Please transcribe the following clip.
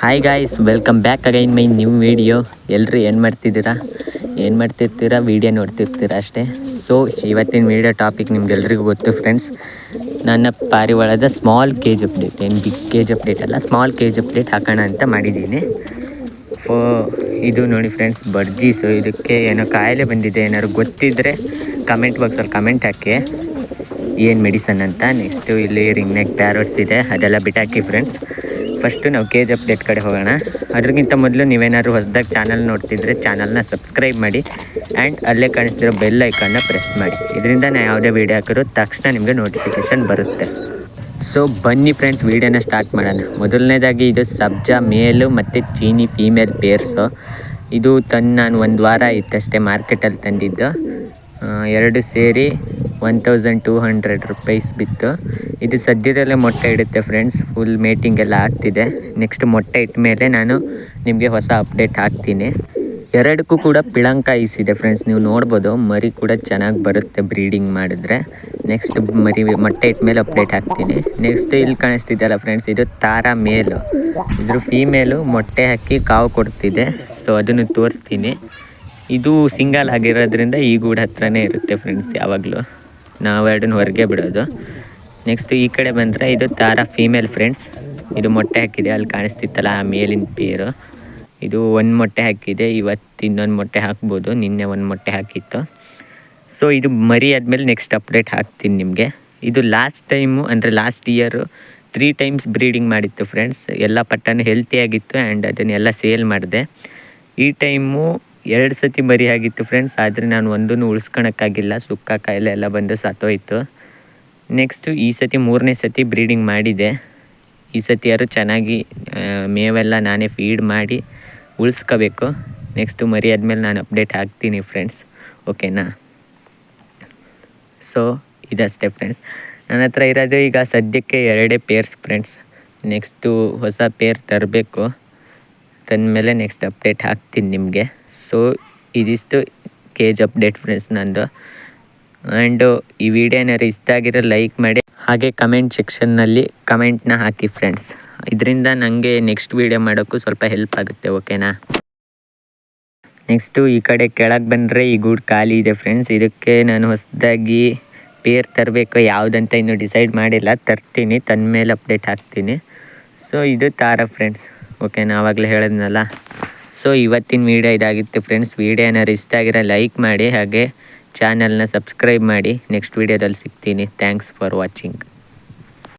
Hi guys, welcome back again my new video. ಎಲ್ಲರೂ ಏನು ಮಾಡ್ತಿರ್ತೀರಾ video ನೋಡ್ತಿರ್ತೀರಾ ಅಷ್ಟೇ. ಸೊ ಇವತ್ತಿನ ವಿಡಿಯೋ ಟಾಪಿಕ್ ನಿಮ್ಗೆಲ್ರಿಗೂ ಗೊತ್ತು ಫ್ರೆಂಡ್ಸ್. ನನ್ನ ಪಾರಿವಾಳದ ಸ್ಮಾಲ್ ಕೇಜ್ ಅಪ್ಡೇಟ್, ಏನು ಬಿಗ್ ಕೇಜ್ ಅಪ್ಡೇಟ್ ಅಲ್ಲ, ಸ್ಮಾಲ್ ಕೇಜ್ ಅಪ್ಡೇಟ್ ಹಾಕೋಣ ಅಂತ ಮಾಡಿದ್ದೀನಿ. ಇದು ನೋಡಿ ಫ್ರೆಂಡ್ಸ್, ಬರ್ಜೀಸು. ಇದಕ್ಕೆ ಏನೋ ಕಾಯಿಲೆ ಬಂದಿದೆ, ಏನಾದ್ರು ಗೊತ್ತಿದ್ದರೆ ಕಮೆಂಟ್ ಬಾಕ್ಸಲ್ಲಿ ಕಮೆಂಟ್ ಹಾಕಿ ಏನು ಮೆಡಿಸನ್ ಅಂತ. ನೆಕ್ಸ್ಟು ಇಲ್ಲಿ ರಿಂಗ್ ನೆಕ್ ಪ್ಯಾರೋಟ್ಸ್ ಇದೆ, ಅದೆಲ್ಲ ಬಿಟ್ಟಾಕಿ ಫ್ರೆಂಡ್ಸ್. ಫಸ್ಟು ನಾವು ಕೇಜ್ ಅಪ್ಡೇಟ್ ಕಡೆ ಹೋಗೋಣ. ಅದ್ರಿಗಿಂತ ಮೊದಲು ನೀವೇನಾದ್ರು ಹೊಸದಾಗಿ ಚಾನಲ್ ನೋಡ್ತಿದ್ರೆ ಚಾನಲ್ನ ಸಬ್ಸ್ಕ್ರೈಬ್ ಮಾಡಿ ಆ್ಯಂಡ್ ಅಲ್ಲೇ ಕಾಣಿಸ್ತಿರೋ ಬೆಲ್ ಐಕನ್ನ ಪ್ರೆಸ್ ಮಾಡಿ. ಇದರಿಂದ ನಾನು ಯಾವುದೇ ವೀಡಿಯೋ ಹಾಕಿರೋ ತಕ್ಷಣ ನಿಮಗೆ ನೋಟಿಫಿಕೇಷನ್ ಬರುತ್ತೆ. ಸೊ ಬನ್ನಿ ಫ್ರೆಂಡ್ಸ್, ವೀಡಿಯೋನ ಸ್ಟಾರ್ಟ್ ಮಾಡೋಣ. ಮೊದಲನೇದಾಗಿ ಇದು ಸಬ್ಜಾ ಮೇಲು ಮತ್ತು ಚೀನಿ ಫೀಮೇಲ್ ಪೇರ್ಸು. ಇದು ನಾನು 1 ವಾರ ಇತ್ತಷ್ಟೇ ಮಾರ್ಕೆಟಲ್ಲಿ ತಂದಿದ್ದು. 2 ಸೇರಿ 1200 ರೂಪೀಸ್ ಬಿತ್ತು. ಇದು ಸದ್ಯದಲ್ಲೇ ಮೊಟ್ಟೆ ಇಡುತ್ತೆ ಫ್ರೆಂಡ್ಸ್. ಫುಲ್ ಮೇಟಿಂಗ್ ಎಲ್ಲ ಆಗ್ತಿದೆ. ನೆಕ್ಸ್ಟ್ ಮೊಟ್ಟೆ ಇಟ್ಟ ಮೇಲೆ ನಾನು ನಿಮಗೆ ಹೊಸ ಅಪ್ಡೇಟ್ ಹಾಕ್ತೀನಿ. ಎರಡಕ್ಕೂ ಕೂಡ ಪಿಳಂಕ ಐಸಿದೆ ಫ್ರೆಂಡ್ಸ್, ನೀವು ನೋಡ್ಬೋದು. ಮರಿ ಕೂಡ ಚೆನ್ನಾಗಿ ಬರುತ್ತೆ ಬ್ರೀಡಿಂಗ್ ಮಾಡಿದ್ರೆ. ನೆಕ್ಸ್ಟ್ ಮರಿ ಮೊಟ್ಟೆ ಇಟ್ಟ ಮೇಲೆ ಅಪ್ಡೇಟ್ ಹಾಕ್ತೀನಿ. ನೆಕ್ಸ್ಟ್ ಇಲ್ಲಿ ಕಾಣಿಸ್ತಿದ್ದಲ್ಲ ಫ್ರೆಂಡ್ಸ್, ಇದು ತಾರಾ ಮೇಲು. ಇದ್ರ ಫೀಮೇಲು ಮೊಟ್ಟೆ ಹಾಕಿ ಕಾವು ಕೊಡ್ತಿದೆ. ಸೊ ಅದನ್ನು ತೋರಿಸ್ತೀನಿ. ಇದು ಸಿಂಗಲ್ ಆಗಿರೋದ್ರಿಂದ ಈ ಗೂಡು ಹತ್ರನೇ ಇರುತ್ತೆ ಫ್ರೆಂಡ್ಸ್ ಯಾವಾಗಲೂ. ನಾವು ಎರಡನ್ನ ಹೊರಗೆ ಬಿಡೋದು. ನೆಕ್ಸ್ಟ್ ಈ ಕಡೆ ಬಂದರೆ ಇದು ತಾರಾ ಫೀಮೇಲ್ ಫ್ರೆಂಡ್ಸ್. ಇದು ಮೊಟ್ಟೆ ಹಾಕಿದೆ, ಅಲ್ಲಿ ಕಾಣಿಸ್ತಿತ್ತಲ್ಲ ಆ ಮೇಲಿನ ಪೇರು. ಇದು 1 ಮೊಟ್ಟೆ ಹಾಕಿದೆ, ಇವತ್ತು ಇನ್ನೊಂದು ಮೊಟ್ಟೆ ಹಾಕ್ಬೋದು. ನಿನ್ನೆ 1 ಮೊಟ್ಟೆ ಹಾಕಿತ್ತು. ಸೊ ಇದು ಮರಿ ಆದಮೇಲೆ ನೆಕ್ಸ್ಟ್ ಅಪ್ಡೇಟ್ ಹಾಕ್ತೀನಿ ನಿಮಗೆ. ಇದು ಲಾಸ್ಟ್ ಟೈಮು ಅಂದರೆ ಲಾಸ್ಟ್ ಇಯರು 3 ಟೈಮ್ಸ್ ಬ್ರೀಡಿಂಗ್ ಮಾಡಿತ್ತು ಫ್ರೆಂಡ್ಸ್. ಎಲ್ಲ ಪಟ್ಟನು ಹೆಲ್ತಿಯಾಗಿತ್ತು ಆ್ಯಂಡ್ ಅದನ್ನೆಲ್ಲ ಸೇಲ್ ಮಾಡಿದೆ. ಈ ಟೈಮು 2 ಸತಿ ಮರಿ ಆಗಿತ್ತು ಫ್ರೆಂಡ್ಸ್, ಆದರೆ ನಾನು ಒಂದನ್ನು ಉಳಿಸ್ಕೊಳಕ್ಕಾಗಿಲ್ಲ. ಸುಕ್ಕ ಕಾಯಿಲೆ ಎಲ್ಲ ಬಂದು ಸತ್ತೋಯ್ತು. ನೆಕ್ಸ್ಟು ಈ ಸತಿ 3ನೇ ಸತಿ ಬ್ರೀಡಿಂಗ್ ಮಾಡಿದೆ. ಈ ಸತಿ ಯಾರು ಚೆನ್ನಾಗಿ ಮೇವೆಲ್ಲ ನಾನೇ ಫೀಡ್ ಮಾಡಿ ಉಳಿಸ್ಕೋಬೇಕು. ನೆಕ್ಸ್ಟು ಮರಿ ಆದಮೇಲೆ ನಾನು ಅಪ್ಡೇಟ್ ಹಾಕ್ತೀನಿ ಫ್ರೆಂಡ್ಸ್, ಓಕೆನಾ? ಸೊ ಇದಷ್ಟೇ ಫ್ರೆಂಡ್ಸ್, ನನ್ನ ಹತ್ರ ಇರೋದು ಈಗ ಸದ್ಯಕ್ಕೆ 2 ಪೇರ್ಸ್ ಫ್ರೆಂಡ್ಸ್. ನೆಕ್ಸ್ಟು ಹೊಸ ಪೇರ್ ತರಬೇಕು. ತಂದಮೇಲೆ ನೆಕ್ಸ್ಟ್ ಅಪ್ಡೇಟ್ ಹಾಕ್ತೀನಿ ನಿಮಗೆ. ಸೊ ಇದಿಷ್ಟು ಕೇಜ್ ಅಪ್ಡೇಟ್ ಫ್ರೆಂಡ್ಸ್ ನಂದು. ಆ್ಯಂಡು ಈ ವಿಡಿಯೋ ಏನಾದ್ರು ಇಷ್ಟ ಆಗಿರೋ ಲೈಕ್ ಮಾಡಿ, ಹಾಗೆ ಕಮೆಂಟ್ ಸೆಕ್ಷನ್ನಲ್ಲಿ ಕಮೆಂಟ್ನ ಹಾಕಿ ಫ್ರೆಂಡ್ಸ್. ಇದರಿಂದ ನನಗೆ ನೆಕ್ಸ್ಟ್ ವೀಡಿಯೋ ಮಾಡೋಕ್ಕೂ ಸ್ವಲ್ಪ ಹೆಲ್ಪ್ ಆಗುತ್ತೆ, ಓಕೆನಾ? ನೆಕ್ಸ್ಟು ಈ ಕಡೆ ಕೆಳಗೆ ಬಂದರೆ ಈ ಗೂಡು ಖಾಲಿ ಇದೆ ಫ್ರೆಂಡ್ಸ್. ಇದಕ್ಕೆ ನಾನು ಹೊಸದಾಗಿ ಪೇರ್ ತರಬೇಕು, ಯಾವುದಂತ ಇನ್ನೂ ಡಿಸೈಡ್ ಮಾಡಿಲ್ಲ. ತರ್ತೀನಿ, ತಂದಮೇಲೆ ಅಪ್ಡೇಟ್ ಹಾಕ್ತೀನಿ. ಸೊ ಇದು ತಾರಾ ಫ್ರೆಂಡ್ಸ್, ಓಕೆನಾ? ಆವಾಗಲೇ ಹೇಳಿದ್ನಲ್ಲ. ಸೊ ಇವತ್ತಿನ ವೀಡಿಯೋ ಇದಾಗಿತ್ತು ಫ್ರೆಂಡ್ಸ್. ವೀಡಿಯೋ ಏನಾದ್ರು ಇಷ್ಟ ಆಗಿರೋ ಲೈಕ್ ಮಾಡಿ, ಹಾಗೆ ಚಾನಲ್ನ ಸಬ್ಸ್ಕ್ರೈಬ್ ಮಾಡಿ. ನೆಕ್ಸ್ಟ್ ವೀಡಿಯೋದಲ್ಲಿ ಸಿಗ್ತೀನಿ. Thanks for watching.